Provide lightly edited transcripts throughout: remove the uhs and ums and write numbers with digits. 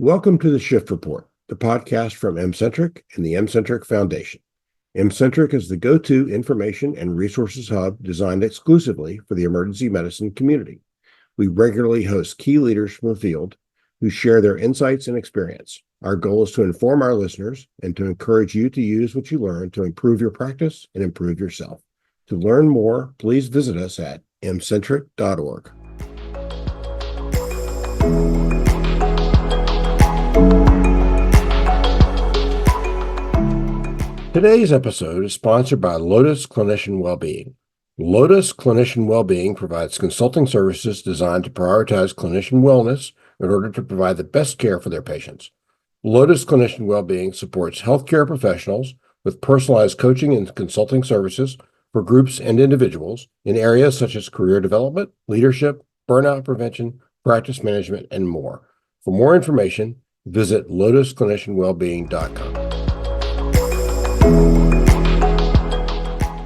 Welcome to the Shift Report, the podcast from MCentric and the MCentric Foundation. MCentric is the go-to information and resources hub designed exclusively for the emergency medicine community. We regularly host key leaders from the field who share their insights and experience. Our goal is to inform our listeners and to encourage you to use what you learn to improve your practice and improve yourself. To learn more, please visit us at mcentric.org. Today's episode is sponsored by Lotus Clinician Wellbeing. Lotus Clinician Wellbeing provides consulting services designed to prioritize clinician wellness in order to provide the best care for their patients. Lotus Clinician Wellbeing supports healthcare professionals with personalized coaching and consulting services for groups and individuals in areas such as career development, leadership, burnout prevention, practice management, and more. For more information, visit lotusclinicianwellbeing.com.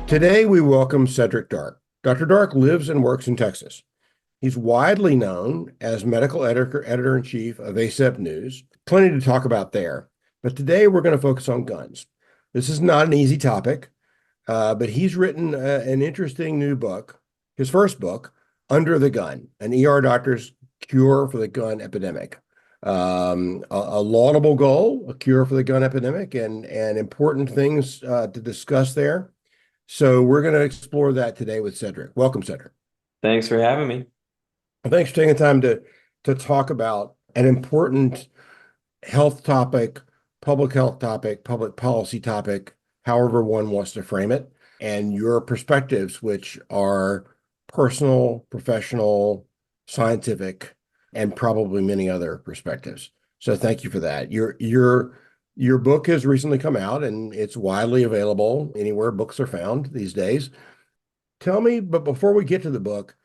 Today, we welcome Cedric Dark. Dr. Dark lives and works in Texas. He's widely known as medical editor-in-chief of ACEP News. Plenty to talk about there. But today, we're going to focus on guns. This is not an easy topic, but he's written an interesting new book, his first book, Under the Gun, an ER doctor's cure for the gun epidemic. A laudable goal, a cure for the gun epidemic, and important things to discuss there. So we're going to explore that today with Cedric. Welcome, Cedric. Thanks for having me. Thanks for taking time to talk about an important health topic, public health topic, public policy topic, however one wants to frame it, and your perspectives, which are personal, professional, scientific, and probably many other perspectives. So thank you for that. Your book has recently come out and it's widely available anywhere books are found these days. Tell me, but before we get to the book,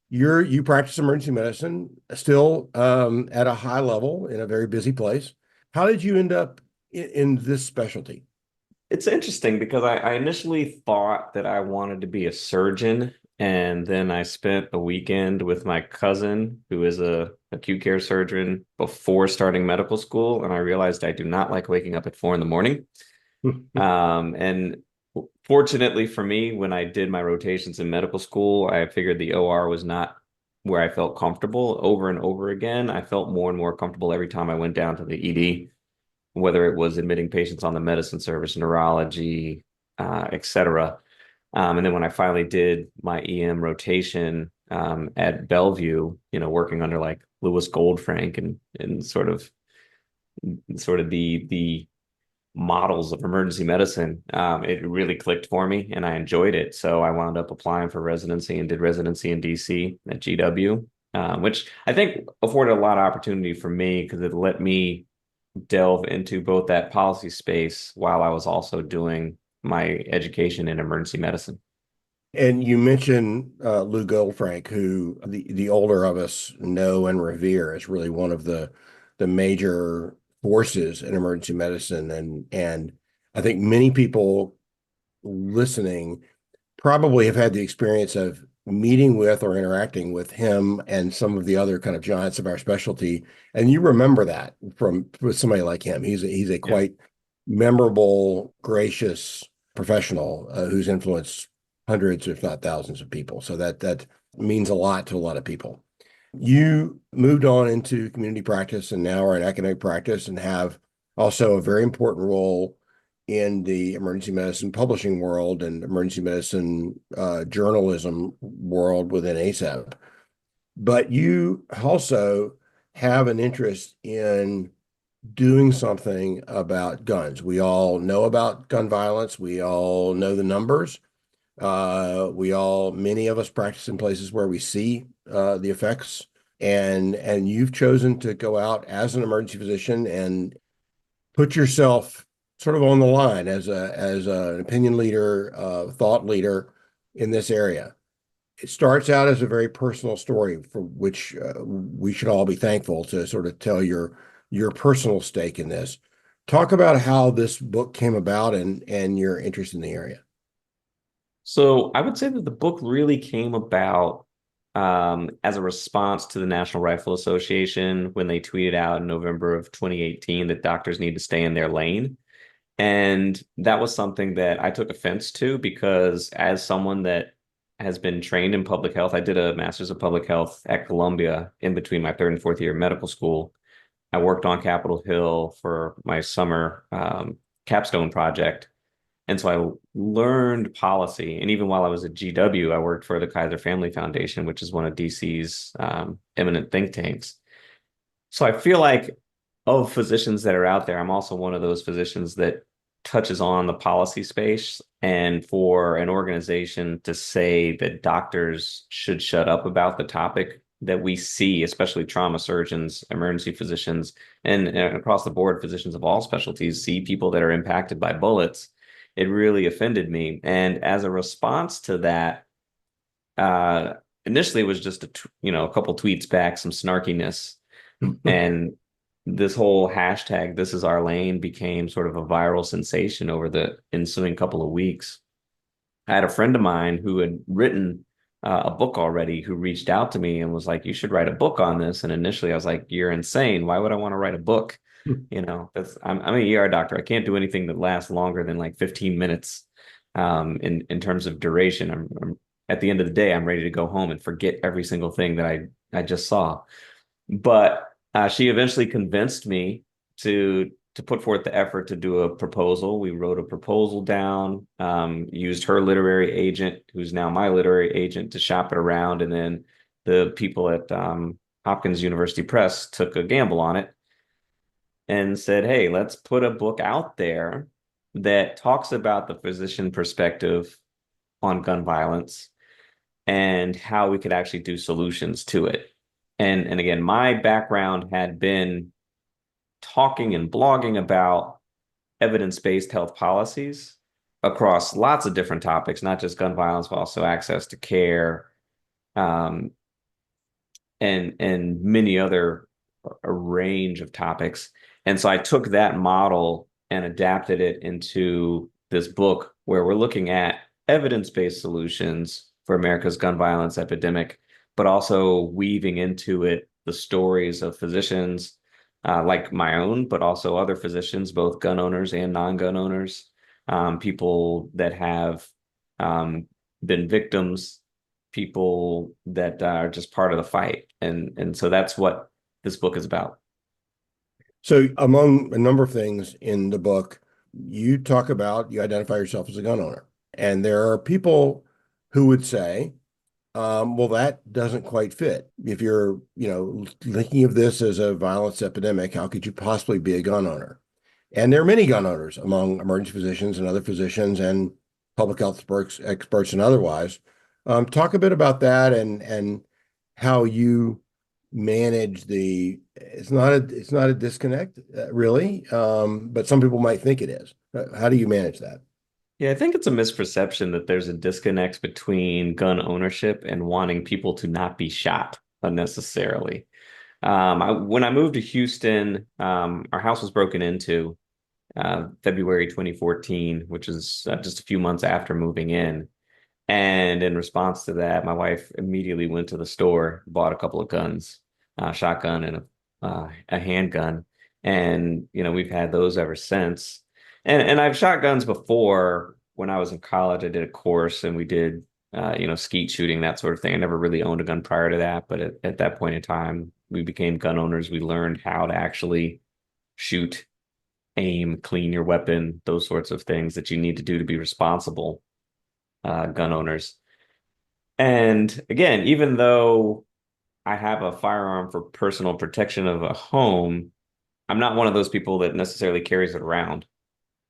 you practice emergency medicine still at a high level in a very busy place. How did you end up in this specialty? It's interesting because I initially thought that I wanted to be a surgeon, and then I spent a weekend with my cousin, who is a acute care surgeon, before starting medical school, and I realized I do not like waking up at 4 a.m. And fortunately for me, when I did my rotations in medical school, I figured the OR was not where I felt comfortable. Over and over again, I felt more and more comfortable every time I went down to the ED, whether it was admitting patients on the medicine service, neurology, etc. And then when I finally did my EM rotation at Bellevue, working under like Louis Goldfrank and sort of the models of emergency medicine, it really clicked for me and I enjoyed it. So I wound up applying for residency and did residency in DC at GW, which I think afforded a lot of opportunity for me because it let me delve into both that policy space while I was also doing my education in emergency medicine. And you mentioned Lou Goldfrank, who the older of us know and revere as really one of the major forces in emergency medicine. And I think many people listening probably have had the experience of meeting with or interacting with him and some of the other kind of giants of our specialty. And you remember that with somebody like him. He's a quite memorable, gracious professional who's influenced hundreds, if not thousands of people. So that means a lot to a lot of people. You moved on into community practice and now are in academic practice and have also a very important role in the emergency medicine publishing world and emergency medicine journalism world within ACEP. But you also have an interest in doing something about guns. We all know about gun violence. We all know the numbers. Many of us practice in places where we see the effects, and you've chosen to go out as an emergency physician and put yourself sort of on the line as an opinion leader, thought leader in this area. It starts out as a very personal story for which we should all be thankful to sort of tell your personal stake in this. Talk about how this book came about and your interest in the area. So I would say that the book really came about as a response to the National Rifle Association when they tweeted out in November of 2018 that doctors need to stay in their lane. And that was something that I took offense to because as someone that has been trained in public health, I did a master's of public health at Columbia in between my third and fourth year of medical school. I worked on Capitol Hill for my summer capstone project. And so I learned policy. And even while I was at GW, I worked for the Kaiser Family Foundation, which is one of DC's eminent think tanks. So I feel like of physicians that are out there, I'm also one of those physicians that touches on the policy space. And for an organization to say that doctors should shut up about the topic that we see, especially trauma surgeons, emergency physicians, and across the board, physicians of all specialties see people that are impacted by bullets, it really offended me. And as a response to that, uh, initially it was just a couple tweets back, some snarkiness, and this whole hashtag, this is our lane, became sort of a viral sensation over the ensuing couple of weeks. I had a friend of mine who had written a book already who reached out to me and was like, you should write a book on this. And initially I was like, you're insane. Why would I want to write a book? I'm an ER doctor. I can't do anything that lasts longer than like 15 minutes in terms of duration. I'm at the end of the day, I'm ready to go home and forget every single thing that I just saw. But she eventually convinced me to put forth the effort to do a proposal. We wrote a proposal down, used her literary agent, who's now my literary agent, to shop it around, and then the people at Hopkins University Press took a gamble on it and said, "Hey, let's put a book out there that talks about the physician perspective on gun violence and how we could actually do solutions to it." And again, my background had been talking and blogging about evidence-based health policies across lots of different topics, not just gun violence, but also access to care, um, and many other a range of topics. And so I took that model and adapted it into this book where we're looking at evidence-based solutions for America's gun violence epidemic, but also weaving into it the stories of physicians like my own, but also other physicians, both gun owners and non-gun owners, people that have been victims, people that are just part of the fight. And so that's what this book is about. So, among a number of things in the book, you identify yourself as a gun owner. And there are people who would say, well, that doesn't quite fit. If you're, thinking of this as a violence epidemic, how could you possibly be a gun owner? And there are many gun owners among emergency physicians and other physicians and public health experts and otherwise. Talk a bit about that and how you manage it's not a disconnect, really, but some people might think it is. How do you manage that? Yeah, I think it's a misperception that there's a disconnect between gun ownership and wanting people to not be shot unnecessarily. When I moved to Houston, our house was broken into February 2014, which is just a few months after moving in. And in response to that, my wife immediately went to the store, bought a couple of guns, a shotgun and a handgun. And, we've had those ever since. And I've shot guns before. When I was in college, I did a course and we did, skeet shooting, that sort of thing. I never really owned a gun prior to that. But at that point in time, we became gun owners. We learned how to actually shoot, aim, clean your weapon, those sorts of things that you need to do to be responsible gun owners. And again, even though I have a firearm for personal protection of a home, I'm not one of those people that necessarily carries it around.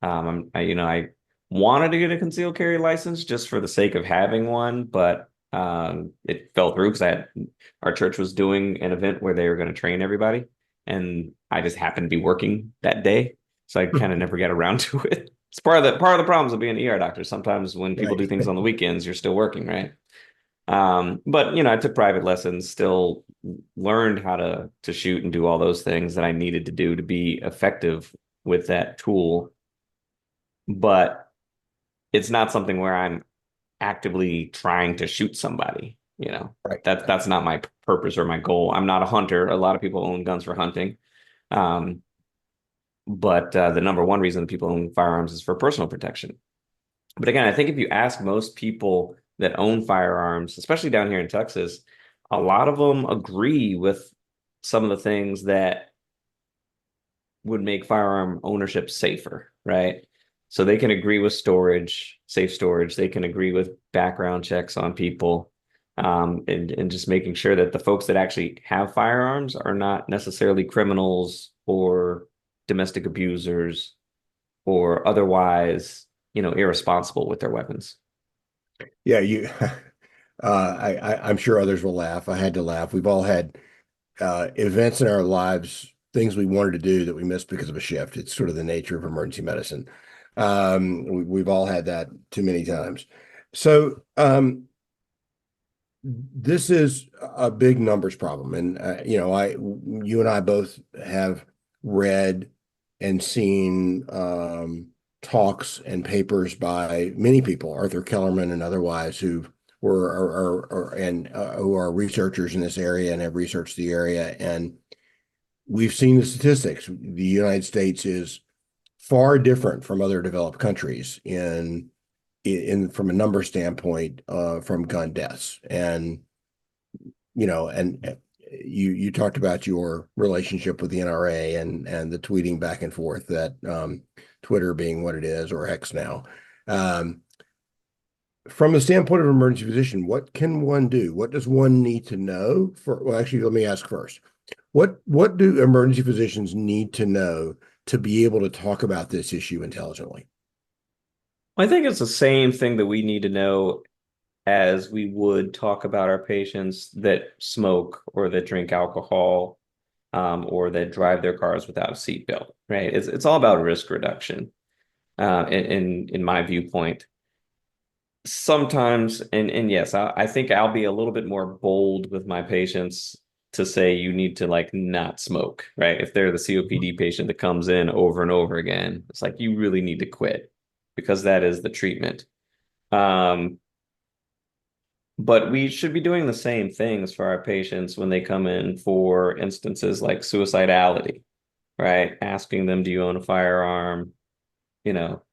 I wanted to get a concealed carry license just for the sake of having one, but it fell through because our church was doing an event where they were going to train everybody, and I just happened to be working that day, so I kind of never got around to it. It's part of the problems of being an ER doctor. Sometimes when people do Right. things on the weekends, you're still working, right? But I took private lessons, still learned how to shoot and do all those things that I needed to do to be effective with that tool. But it's not something where I'm actively trying to shoot somebody. You know, Right. that's not my purpose or my goal. I'm not a hunter. A lot of people own guns for hunting. Um, but the number one reason people own firearms is for personal protection. But again, I think if you ask most people that own firearms, especially down here in Texas, a lot of them agree with some of the things that would make firearm ownership safer, right? So they can agree with storage, safe storage. They can agree with background checks on people, and just making sure that the folks that actually have firearms are not necessarily criminals or domestic abusers or otherwise, irresponsible with their weapons. Yeah, you I'm sure others will laugh. I had to laugh. We've all had events in our lives, things we wanted to do that we missed because of a shift. It's sort of the nature of emergency medicine. We've all had that too many times. So this is a big numbers problem, and you and I both have read and seen talks and papers by many people, Arthur Kellerman and otherwise, who were and who are researchers in this area and have researched the area, and we've seen the statistics. The United States is far different from other developed countries in from a number standpoint from gun deaths. And you talked about your relationship with the NRA and the tweeting back and forth that Twitter being what it is, or X now. Um, from the standpoint of an emergency physician, what can one do? What does one need to know for, well, actually, let me ask first. What do emergency physicians need to know to be able to talk about this issue intelligently? I think it's the same thing that we need to know as we would talk about our patients that smoke or that drink alcohol, or that drive their cars without a seatbelt, right? It's all about risk reduction, in my viewpoint. Sometimes, and yes, I think I'll be a little bit more bold with my patients to say you need to like not smoke, right? If they're the COPD patient that comes in over and over again, it's like you really need to quit because that is the treatment. Um, But we should be doing the same things for our patients when they come in for instances like suicidality, right? Asking them, do you own a firearm? You know,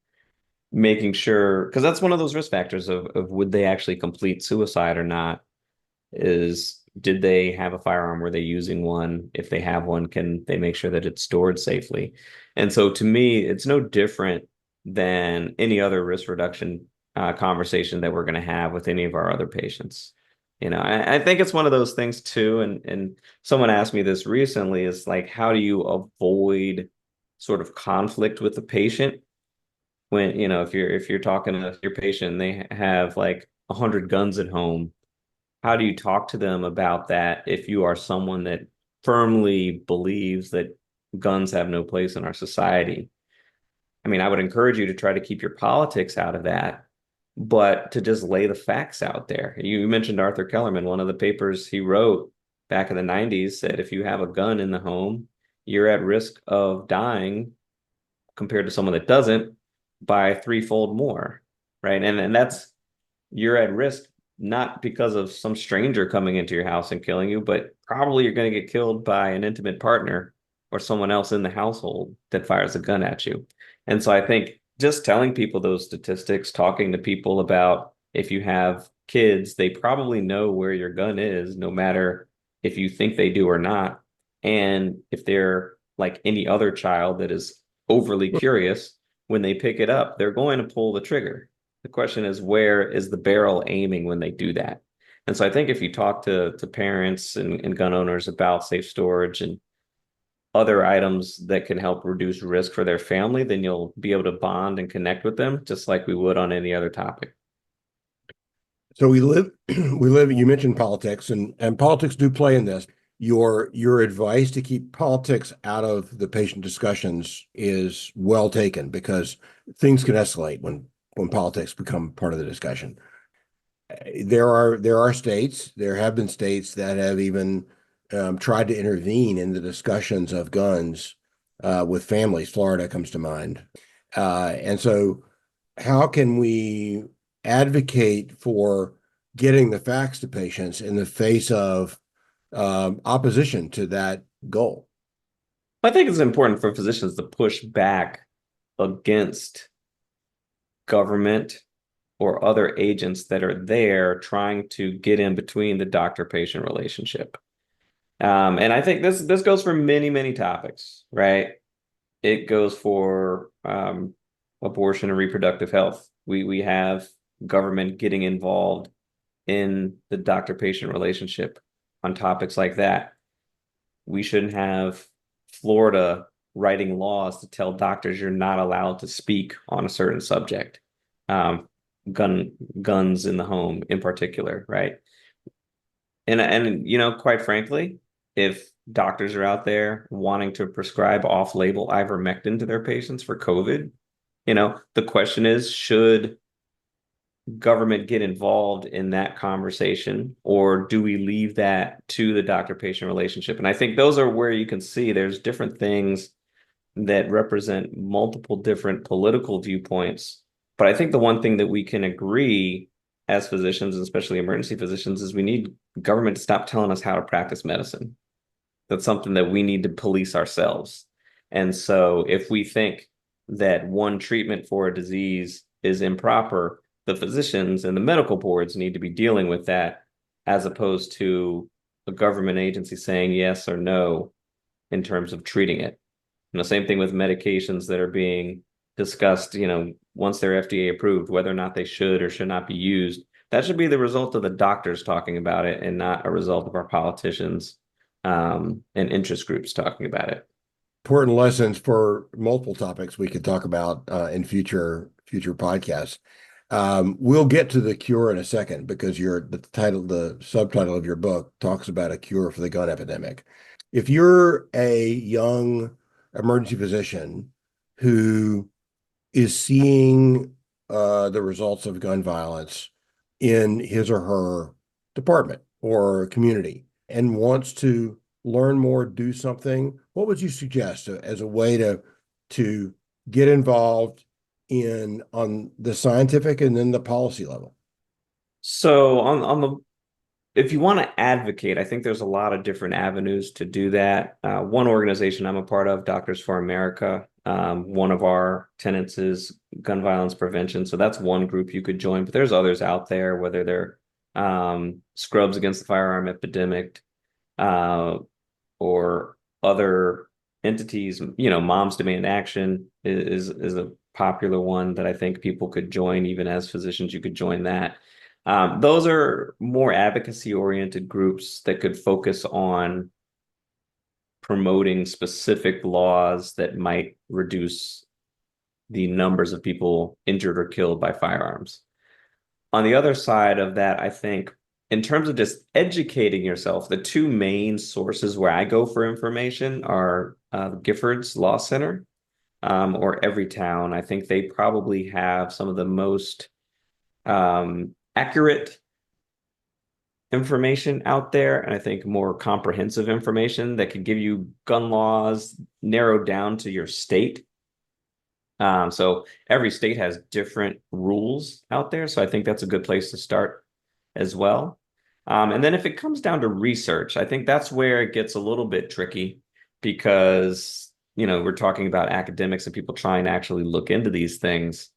making sure, because that's one of those risk factors of would they actually complete suicide or not, is did they have a firearm? Were they using one? If they have one, can they make sure that it's stored safely? And so to me, it's no different than any other risk reduction conversation that we're going to have with any of our other patients. I think it's one of those things too. And someone asked me this recently, is like, how do you avoid sort of conflict with the patient when, if you're talking to your patient and they have like 100 guns at home, how do you talk to them about that if you are someone that firmly believes that guns have no place in our society? I mean, I would encourage you to try to keep your politics out of that, but to just lay the facts out there. You mentioned Arthur Kellerman. One of the papers he wrote back in the 90s said if you have a gun in the home, you're at risk of dying compared to someone that doesn't by threefold more, right? And that's, you're at risk not because of some stranger coming into your house and killing you, but probably you're going to get killed by an intimate partner or someone else in the household that fires a gun at you. And so I think just telling people those statistics, talking to people about if you have kids, they probably know where your gun is, no matter if you think they do or not. And if they're like any other child that is overly curious, when they pick it up, they're going to pull the trigger. The question is, where is the barrel aiming when they do that? And so I think if you talk to parents and gun owners about safe storage and other items that can help reduce risk for their family, then you'll be able to bond and connect with them just like we would on any other topic. So we live, you mentioned politics, and politics do play in this. Your advice to keep politics out of the patient discussions is well taken, because things can escalate when politics become part of the discussion. There are states, there have been states that have even tried to intervene in the discussions of guns with families. Florida comes to mind. And so how can we advocate for getting the facts to patients in the face of opposition to that goal. I think it's important for physicians to push back against government or other agents that are there trying to get in between the doctor-patient relationship. And I think this goes for many topics, right? It goes for abortion and reproductive health. We have government getting involved in the doctor-patient relationship on topics like that. We shouldn't have Florida writing laws to tell doctors you're not allowed to speak on a certain subject. Um, guns in the home in particular, right? And quite frankly, if doctors are out there wanting to prescribe off-label ivermectin to their patients for COVID, the question is, should government get involved in that conversation, or do we leave that to the doctor-patient relationship? And I think those are where you can see there's different things that represent multiple different political viewpoints. But I think the one thing that we can agree as physicians, especially emergency physicians, is we need government to stop telling us how to practice medicine. That's something that we need to police ourselves. And so if we think that one treatment for a disease is improper, the physicians and the medical boards need to be dealing with that, as opposed to a government agency saying yes or no in terms of treating it. Same thing with medications that are being discussed, once they're FDA approved, whether or not they should or should not be used. That should be the result of the doctors talking about it and not a result of our politicians and interest groups talking about it. Important lessons for multiple topics we could talk about in future podcasts. We'll get to the cure in a second because the subtitle of your book talks about a cure for the gun epidemic. If you're a young emergency physician who is seeing the results of gun violence in his or her department or community and wants to learn more, do something, what would you suggest as a way to get involved on the scientific and then the policy level? So if you want to advocate, I think there's a lot of different avenues to do that. One organization I'm a part of, Doctors for America, one of our tenets is gun violence prevention. So that's one group you could join, but there's others out there, whether they're Scrubs Against the Firearm Epidemic, or other entities. Moms Demand Action is a popular one that I think people could join. Even as physicians, you could join that. Those are more advocacy-oriented groups that could focus on promoting specific laws that might reduce the numbers of people injured or killed by firearms. On the other side of that, I think in terms of just educating yourself, the two main sources where I go for information are Giffords Law Center or Everytown. I think they probably have some of the most accurate information out there, and I think more comprehensive information that could give you gun laws narrowed down to your state. So every state has different rules out there. So I think that's a good place to start as well. And then if it comes down to research, I think that's where it gets a little bit tricky because, we're talking about academics and people trying to actually look into these things.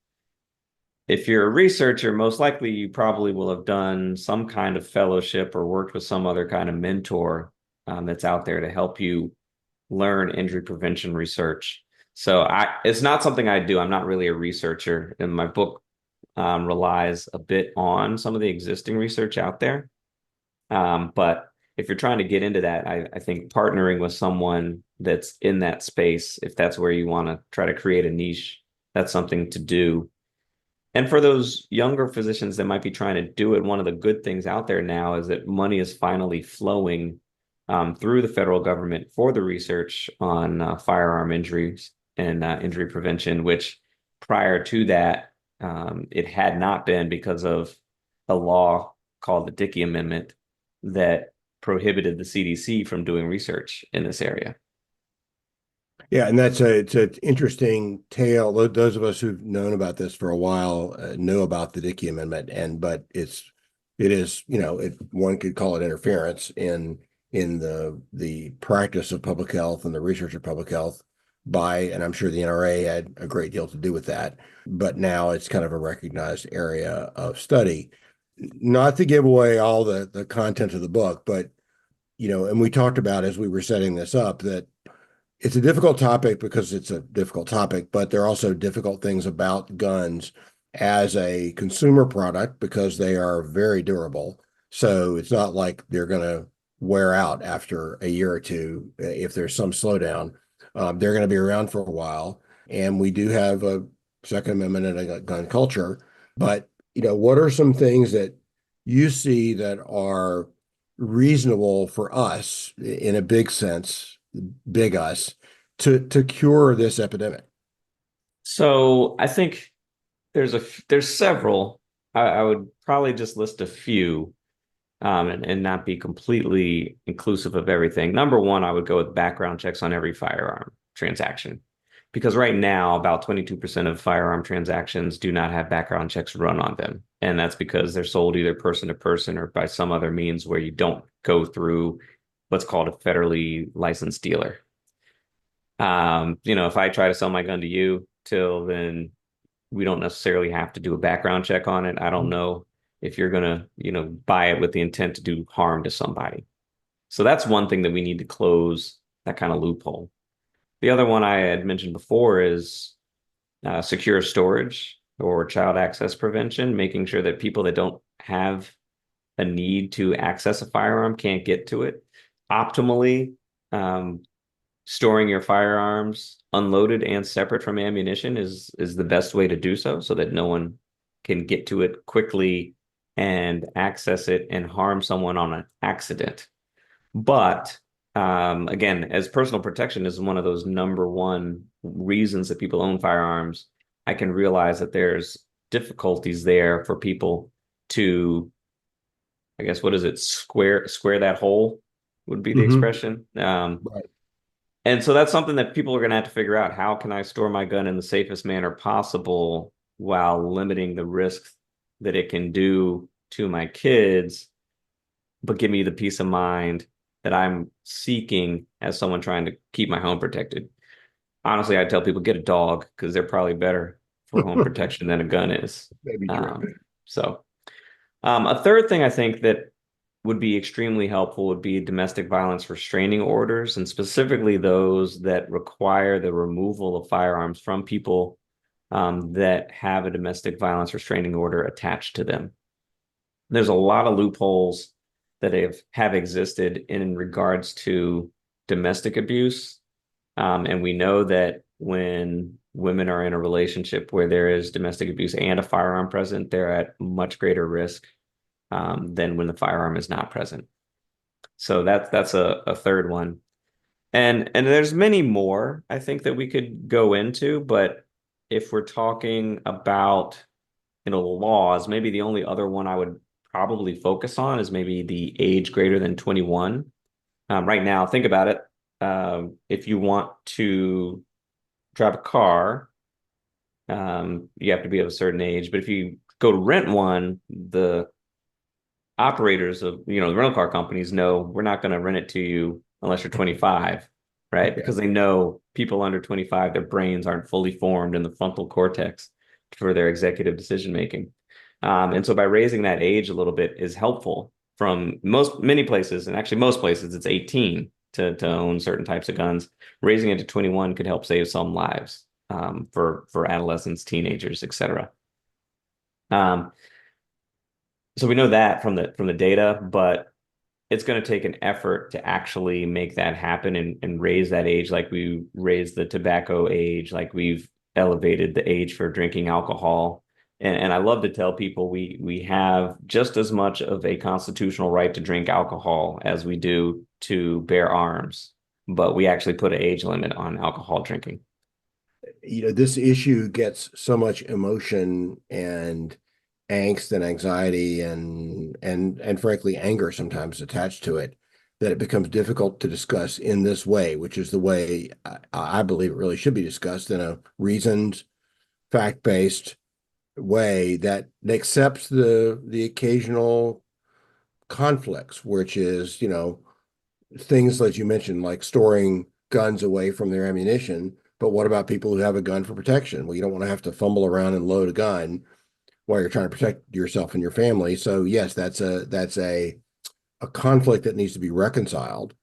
If you're a researcher, most likely you probably will have done some kind of fellowship or worked with some other kind of mentor that's out there to help you learn injury prevention research. So it's not something I do. I'm not really a researcher, and my book relies a bit on some of the existing research out there. But if you're trying to get into that, I think partnering with someone that's in that space, if that's where you want to try to create a niche, that's something to do. And for those younger physicians that might be trying to do it, one of the good things out there now is that money is finally flowing through the federal government for the research on firearm injuries and injury prevention, which prior to that, it had not been because of a law called the Dickey Amendment that prohibited the CDC from doing research in this area. Yeah, and it's an interesting tale. Those of us who've known about this for a while know about the Dickey Amendment, but it's It is, one could call it interference in the practice of public health and the research of public health by, and I'm sure the NRA had a great deal to do with that, but now it's kind of a recognized area of study. Not to give away all the content of the book, but and we talked about as we were setting this up that it's a difficult topic because it's a difficult topic, but there are also difficult things about guns as a consumer product because they are very durable. So it's not like they're going to wear out after a year or two if there's some slowdown. They're going to be around for a while. And we do have a Second Amendment and a gun culture. But, what are some things that you see that are reasonable for us in a big sense, big us, to cure this epidemic? So I think there's several. I would probably just list a few, and not be completely inclusive of everything. Number one, I would go with background checks on every firearm transaction. Because right now, about 22% of firearm transactions do not have background checks run on them. And that's because they're sold either person to person or by some other means where you don't go through what's called a federally licensed dealer. If I try to sell my gun to you, till then we don't necessarily have to do a background check on it. I don't know if you're gonna, buy it with the intent to do harm to somebody. So that's one thing that we need to close, that kind of loophole. The other one I had mentioned before is secure storage or child access prevention, making sure that people that don't have a need to access a firearm can't get to it. Optimally, um, storing your firearms unloaded and separate from ammunition is the best way to do so, so that no one can get to it quickly and access it and harm someone on an accident. But again, as personal protection is one of those number one reasons that people own firearms, I can realize that there's difficulties there for people to, I guess, what is it, square that hole would be the Hmm. expression. Right. And so that's something that people are going to have to figure out. How can I store my gun in the safest manner possible while limiting the risk that it can do to my kids, but give me the peace of mind that I'm seeking as someone trying to keep my home protected? Honestly, I tell people get a dog because they're probably better for home protection than a gun is. Maybe true. Um, so, a third thing I think that would be extremely helpful would be domestic violence restraining orders, and specifically those that require the removal of firearms from people that have a domestic violence restraining order attached to them. There's a lot of loopholes that have existed in regards to domestic abuse. And we know that when women are in a relationship where there is domestic abuse and a firearm present, they're at much greater risk than when the firearm is not present. So that's a third one. And there's many more I think that we could go into, but if we're talking about, laws, maybe the only other one I would probably focus on is maybe the age greater than 21. Right now, think about it. If you want to drive a car, you have to be of a certain age. But if you go to rent one, the operators of, the rental car companies know we're not going to rent it to you unless you're 25, right? Yeah. Because they know people under 25, their brains aren't fully formed in the frontal cortex for their executive decision making. And so by raising that age a little bit is helpful. From many places, and actually most places, it's 18 to own certain types of guns. Raising it to 21 could help save some lives, for adolescents, teenagers, etc. Um, so we know that from the data, but it's going to take an effort to actually make that happen and raise that age, like we raised the tobacco age, like we've elevated the age for drinking alcohol. And I love to tell people we have just as much of a constitutional right to drink alcohol as we do to bear arms, but we actually put an age limit on alcohol drinking. This issue gets so much emotion and angst and anxiety and frankly anger sometimes attached to it that it becomes difficult to discuss in this way, which is the way I believe it really should be discussed in a reasoned, fact-based way that accepts the occasional conflicts, which is, things that you mentioned, like storing guns away from their ammunition. But what about people who have a gun for protection? Well, you don't want to have to fumble around and load a gun while you're trying to protect yourself and your family. So yes, that's a conflict that needs to be reconciled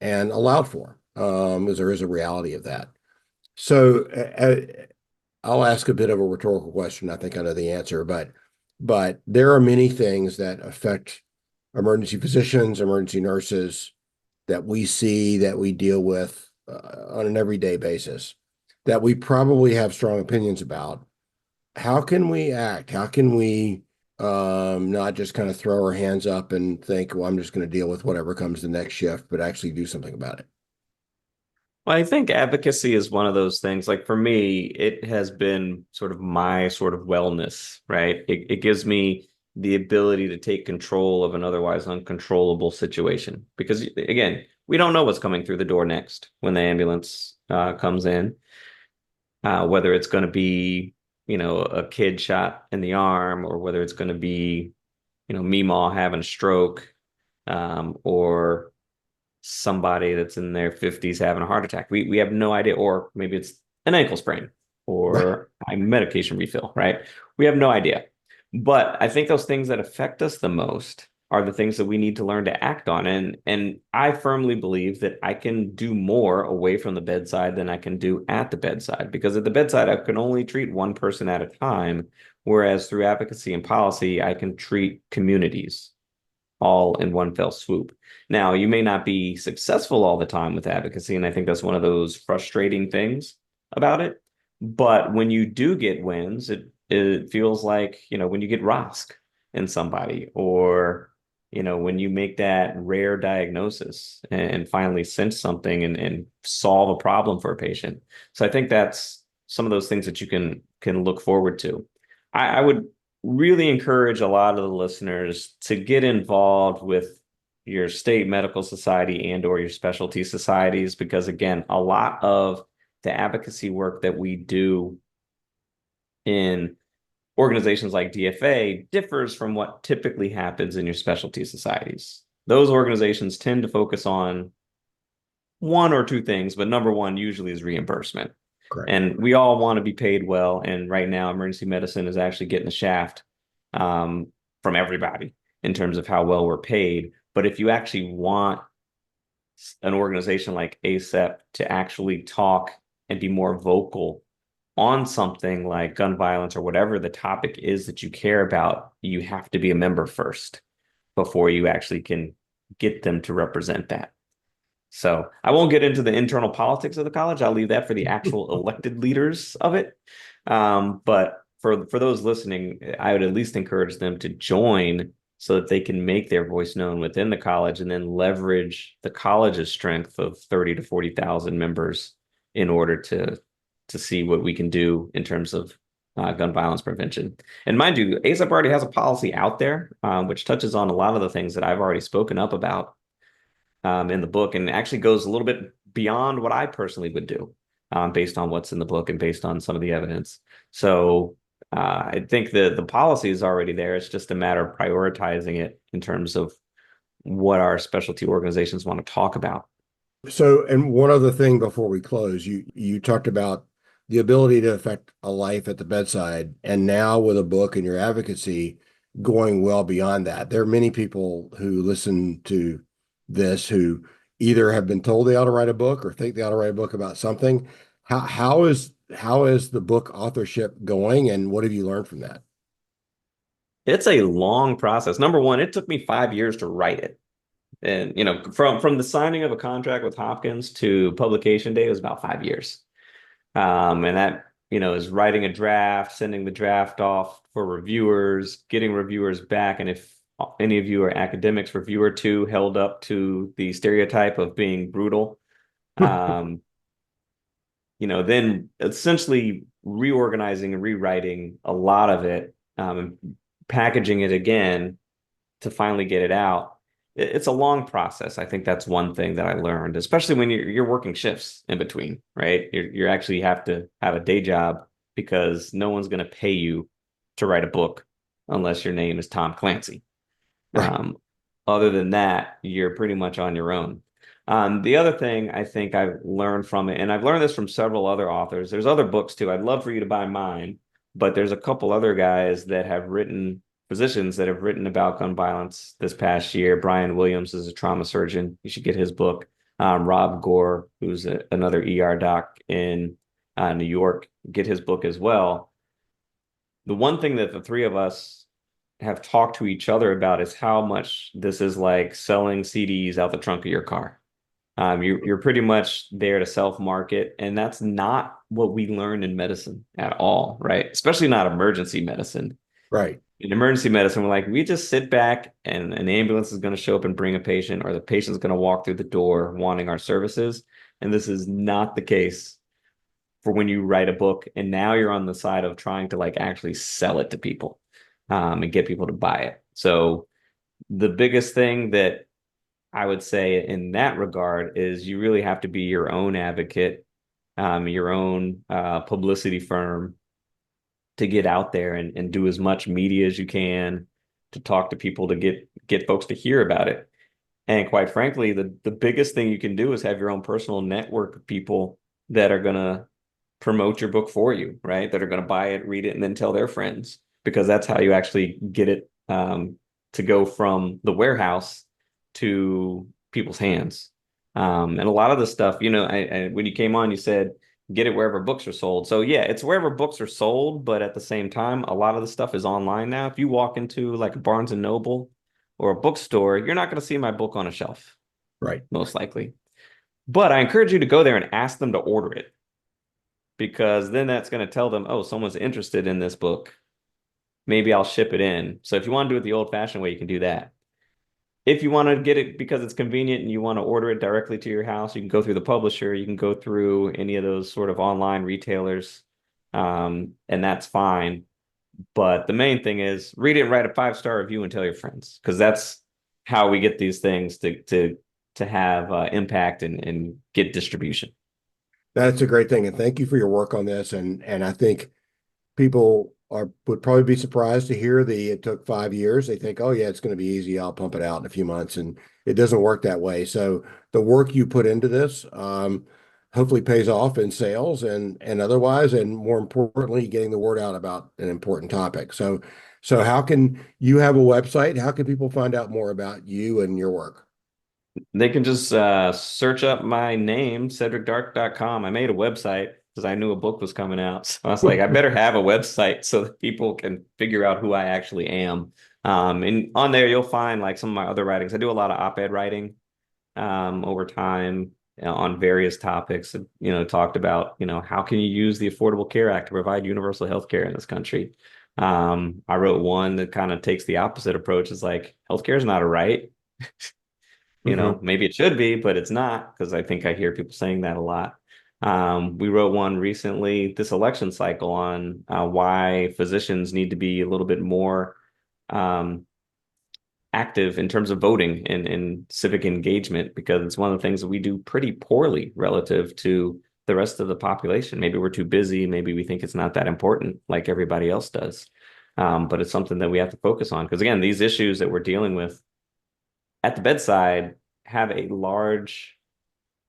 and allowed for, as there is a reality of that. So I'll ask a bit of a rhetorical question. I think I know the answer, but there are many things that affect emergency physicians, emergency nurses that we see, that we deal with on an everyday basis, that we probably have strong opinions about. How can we act? How can we not just kind of throw our hands up and think, well, I'm just going to deal with whatever comes the next shift, but actually do something about it? Well, I think advocacy is one of those things. Like for me, it has been sort of my sort of wellness, right? It gives me the ability to take control of an otherwise uncontrollable situation. Because again, we don't know what's coming through the door next when the ambulance comes in, whether it's going to be, a kid shot in the arm, or whether it's going to be, Meemaw having a stroke, or somebody that's in their 50s having a heart attack. We have no idea, or maybe it's an ankle sprain Right. or a medication refill, right? We have no idea. But I think those things that affect us the most are the things that we need to learn to act on. And I firmly believe that I can do more away from the bedside than I can do at the bedside, because at the bedside I can only treat one person at a time, whereas through advocacy and policy I can treat communities all in one fell swoop. Now, you may not be successful all the time with advocacy, and I think that's one of those frustrating things about it. But when you do get wins, it feels like, when you get ROSC in somebody, or when you make that rare diagnosis and finally cinch something and solve a problem for a patient. So I think that's some of those things that you can look forward to. I would really encourage a lot of the listeners to get involved with your state medical society and or your specialty societies, because again, a lot of the advocacy work that we do in organizations like DFA differs from what typically happens in your specialty societies. Those organizations tend to focus on one or two things, but number one usually is reimbursement. Correct. And we all want to be paid well. And right now, emergency medicine is actually getting the shaft from everybody in terms of how well we're paid. But if you actually want an organization like ACEP to actually talk and be more vocal on something like gun violence or whatever the topic is that you care about, you have to be a member first before you actually can get them to represent that. So I won't get into the internal politics of the college. I'll leave that for the actual elected leaders of it. But for those listening, I would at least encourage them to join so that they can make their voice known within the college, and then leverage the college's strength of 30 to 40,000 members in order to see what we can do in terms of gun violence prevention. And mind you, ASAP already has a policy out there, which touches on a lot of the things that I've already spoken up about in the book, and actually goes a little bit beyond what I personally would do, based on what's in the book and based on some of the evidence. So I think the policy is already there. It's just a matter of prioritizing it in terms of what our specialty organizations want to talk about. So, and one other thing before we close, you talked about the ability to affect a life at the bedside, and now with a book and your advocacy going well beyond that. There are many people who listen to this who either have been told they ought to write a book or think they ought to write a book about something. How is the book authorship going, and what have you learned from that? It's a long process. Number one, it took me 5 years to write it. And from the signing of a contract with Hopkins to publication date was about 5 years. And that, is writing a draft, sending the draft off for reviewers, getting reviewers back. And if any of you are academics, reviewer two held up to the stereotype of being brutal. Um, then essentially reorganizing and rewriting a lot of it, and packaging it again to finally get it out. It's a long process. I think that's one thing that I learned, especially when you're working shifts in between, right? You actually have to have a day job, because no one's going to pay you to write a book unless your name is Tom Clancy. Right. Other than that, you're pretty much on your own. The other thing I think I've learned from it, and I've learned this from several other authors, there's other books too. I'd love for you to buy mine, but there's a couple other guys that have written, physicians that have written about gun violence this past year. Brian Williams is a trauma surgeon. You should get his book. Rob Gore, who's another ER doc in New York, get his book as well. The one thing that the three of us have talked to each other about is how much this is like selling CDs out the trunk of your car. You're pretty much there to self-market, and that's not what we learn in medicine at all, right? Especially not emergency medicine. Right. In emergency medicine, we're like, we just sit back and an ambulance is going to show up and bring a patient, or the patient's going to walk through the door wanting our services. And this is not the case for when you write a book, and now you're on the side of trying to like actually sell it to people, and get people to buy it. So the biggest thing that I would say in that regard is you really have to be your own advocate, your own publicity firm, to get out there and do as much media as you can to talk to people, to get folks to hear about it. And quite frankly, the biggest thing you can do is have your own personal network of people that are going to promote your book for you, right? That are going to buy it, read it, and then tell their friends, because that's how you actually get it to go from the warehouse to people's hands. And a lot of the stuff, when you came on, you said, get it wherever books are sold. So yeah, it's wherever books are sold, but at the same time, a lot of the stuff is online now. If you walk into like a Barnes and Noble or a bookstore, you're not going to see my book on a shelf, Right. most likely. But I encourage you to go there and ask them to order it, because then that's going to tell them, oh, someone's interested in this book. Maybe I'll ship it in. So if you want to do it the old-fashioned way, you can do that. If you want to get it because it's convenient and you want to order it directly to your house, you can go through the publisher, you can go through any of those sort of online retailers, and that's fine. But the main thing is read it, write a 5-star review, and tell your friends, because that's how we get these things to have impact and get distribution. That's a great thing. And thank you for your work on this. And I think people would probably be surprised to hear it took 5 years. They think, oh yeah, it's going to be easy. I'll pump it out in a few months. And it doesn't work that way. So the work you put into this, hopefully pays off in sales and otherwise, and more importantly, getting the word out about an important topic. So how can you have a website? How can people find out more about you and your work? They can just search up my name, cedricdark.com. I made a website because I knew a book was coming out. So I was like, I better have a website so that people can figure out who I actually am. And on there, you'll find like some of my other writings. I do a lot of op-ed writing over time, on various topics. Talked about, how can you use the Affordable Care Act to provide universal health care in this country? I wrote one that kind of takes the opposite approach. It's like, healthcare is not a right. Mhm. Maybe it should be, but it's not, because I think I hear people saying that a lot. We wrote one recently this election cycle on why physicians need to be a little bit more um, active in terms of voting and civic engagement, because it's one of the things that we do pretty poorly relative to the rest of the population. Maybe we're too busy. Maybe we think it's not that important like everybody else does. But it's something that we have to focus on, because again, these issues that we're dealing with at the bedside have a large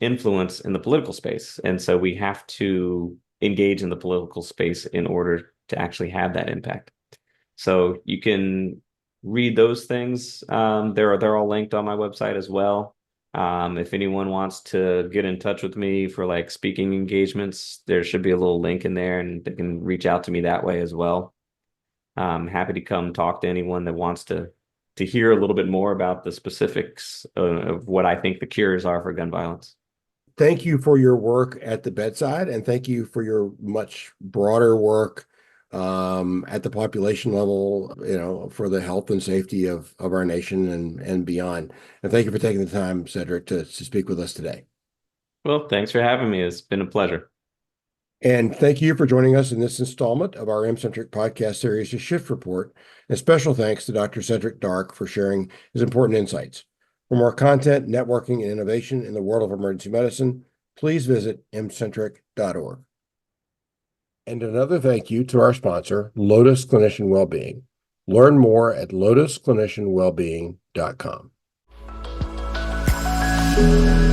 influence in the political space. And so we have to engage in the political space in order to actually have that impact. So you can read those things. They're all linked on my website as well. If anyone wants to get in touch with me for like speaking engagements, there should be a little link in there, and they can reach out to me that way as well. I'm happy to come talk to anyone that wants to hear a little bit more about the specifics of what I think the cures are for gun violence. Thank you for your work at the bedside, and thank you for your much broader work at the population level, for the health and safety of our nation and beyond. And thank you for taking the time, Cedric, to speak with us today. Well, thanks for having me. It's been a pleasure. And thank you for joining us in this installment of our M-Centric podcast series, The Shift Report. And special thanks to Dr. Cedric Dark for sharing his important insights. For more content, networking, and innovation in the world of emergency medicine, please visit mcentric.org. And another thank you to our sponsor, Lotus Clinician Wellbeing. Learn more at lotusclinicianwellbeing.com. you.